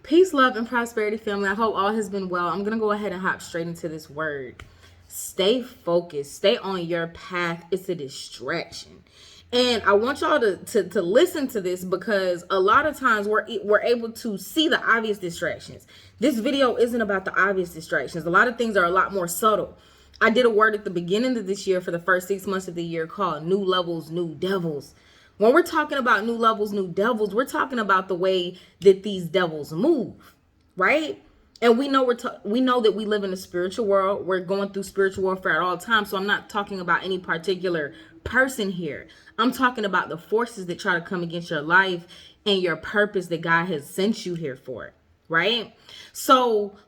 Peace, love, and prosperity, family. I hope all has been well. I'm going to go ahead and hop straight into this word. Stay focused. Stay on your path. It's a distraction. And I want y'all to listen to this because a lot of times we're able to see the obvious distractions. This video isn't about the obvious distractions. A lot of things are a lot more subtle. I did a word at the beginning of this year for the first 6 months of the year called new levels, new devils. When we're talking about new levels, new devils, we're talking about the way that these devils move, right? And we know we know that we live in a spiritual world. We're going through spiritual warfare at all times. So I'm not talking about any particular person here. I'm talking about the forces that try to come against your life and your purpose that God has sent you here for, right? So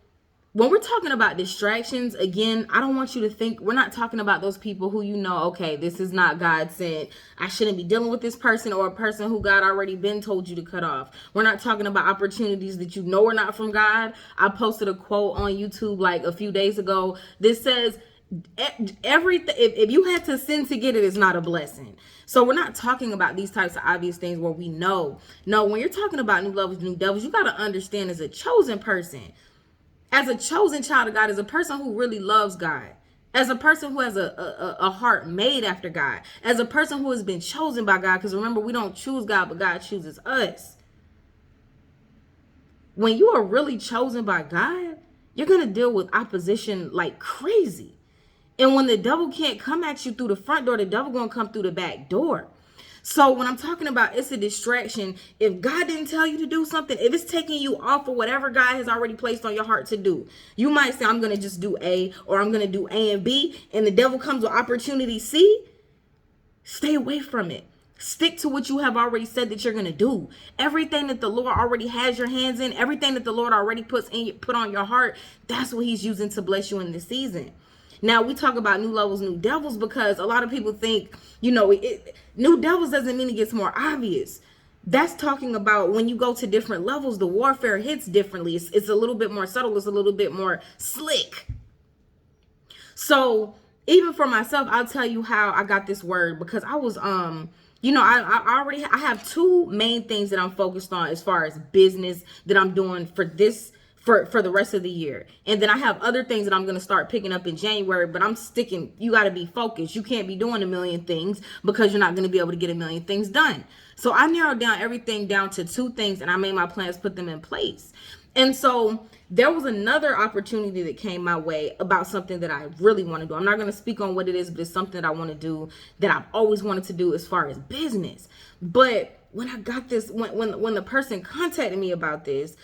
when we're talking about distractions, again, I don't want you to think we're not talking about those people who okay, this is not God sent. I shouldn't be dealing with this person, or a person who God already been told you to cut off. We're not talking about opportunities that are not from God. I posted a quote on YouTube like a few days ago that says, everything, if you had to sin to get it, is not a blessing. So we're not talking about these types of obvious things where we know. No, when you're talking about new levels, new devils, you got to understand as a chosen person, as a chosen child of God, as a person who really loves God, as a person who has a heart made after God, as a person who has been chosen by God, because remember, we don't choose God, but God chooses us. When you are really chosen by God, you're going to deal with opposition like crazy. And when the devil can't come at you through the front door, the devil going to come through the back door. So when I'm talking about it's a distraction, if God didn't tell you to do something, if it's taking you off of whatever God has already placed on your heart to do, you might say, I'm going to just do A, or I'm going to do A and B, and the devil comes with opportunity C. Stay away from it. Stick to what you have already said that you're going to do. Everything that the Lord already has your hands in, everything that the Lord already put on your heart, that's what he's using to bless you in this season. Now, we talk about new levels, new devils, because a lot of people think, new devils doesn't mean it gets more obvious. That's talking about when you go to different levels, the warfare hits differently. It's a little bit more subtle. It's a little bit more slick. So even for myself, I'll tell you how I got this word, because I was, I have two main things that I'm focused on as far as business that I'm doing for this for the rest of the year. And then I have other things that I'm going to start picking up in January, but I'm sticking. You got to be focused. You can't be doing a million things because you're not going to be able to get a million things done. So I narrowed down everything down to two things, and I made my plans, put them in place. And so there was another opportunity that came my way about something that I really want to do. I'm not going to speak on what it is, but it's something that I want to do that I've always wanted to do as far as business. But when I got this, when the person contacted me about this,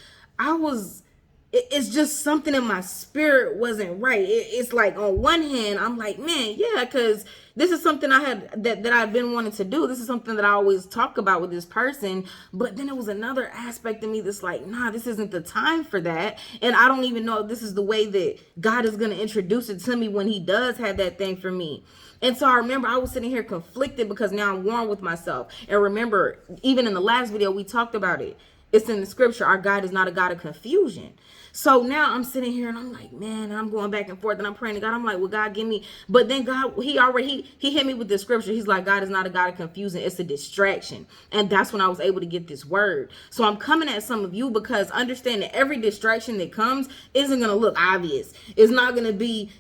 it's just something in my spirit wasn't right. It's like, on one hand, I'm like, man, yeah, because this is something I had that I've been wanting to do. This is something that I always talk about with this person. But then it was another aspect of me that's like, nah, this isn't the time for that. And I don't even know if this is the way that God is going to introduce it to me when he does have that thing for me. And so I remember I was sitting here conflicted because now I'm warm with myself. And remember, even in the last video, we talked about it. It's in the scripture. Our God is not a God of confusion. So now I'm sitting here and I'm like, man, I'm going back and forth and I'm praying to God. I'm like, well, God, give me. But then God, he hit me with the scripture. He's like, God is not a God of confusion. It's a distraction. And that's when I was able to get this word. So I'm coming at some of you because understand that every distraction that comes isn't going to look obvious. It's not going to be,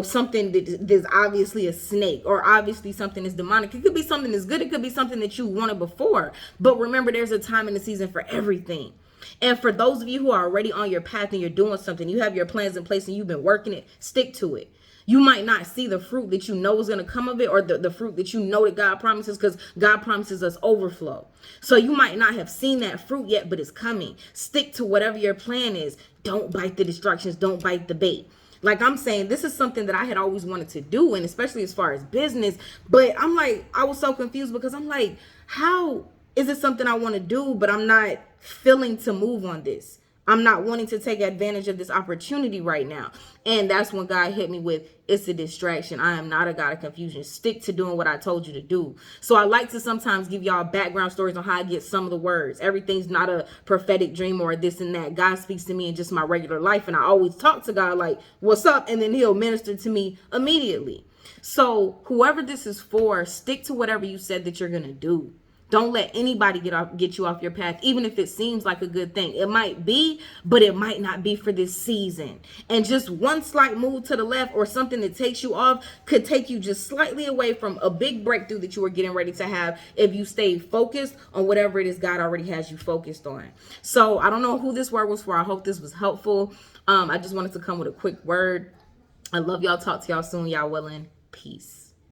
something that's obviously a snake or obviously something that's demonic. It could be something that's good. It could be something that you wanted before. But remember, there's a time in the season for everything. And for those of you who are already on your path and you're doing something, you have your plans in place and you've been working it, stick to it. You might not see the fruit that you know is going to come of it, or the fruit that you know that God promises, because God promises us overflow. So you might not have seen that fruit yet, but it's coming. Stick to whatever your plan is. Don't bite the distractions. Don't bite the bait. Like I'm saying, this is something that I had always wanted to do, and especially as far as business. But I'm like, I was so confused because I'm like, how is it something I want to do, but I'm not feeling to move on this? I'm not wanting to take advantage of this opportunity right now. And that's when God hit me with, it's a distraction. I am not a God of confusion. Stick to doing what I told you to do. So I like to sometimes give y'all background stories on how I get some of the words. Everything's not a prophetic dream or this and that. God speaks to me in just my regular life. And I always talk to God like, what's up? And then he'll minister to me immediately. So whoever this is for, stick to whatever you said that you're going to do. Don't let anybody get you off your path, even if it seems like a good thing. It might be, but it might not be for this season. And just one slight move to the left or something that takes you off could take you just slightly away from a big breakthrough that you are getting ready to have if you stay focused on whatever it is God already has you focused on. So I don't know who this word was for. I hope this was helpful. I just wanted to come with a quick word. I love y'all. Talk to y'all soon. Y'all willing. Peace.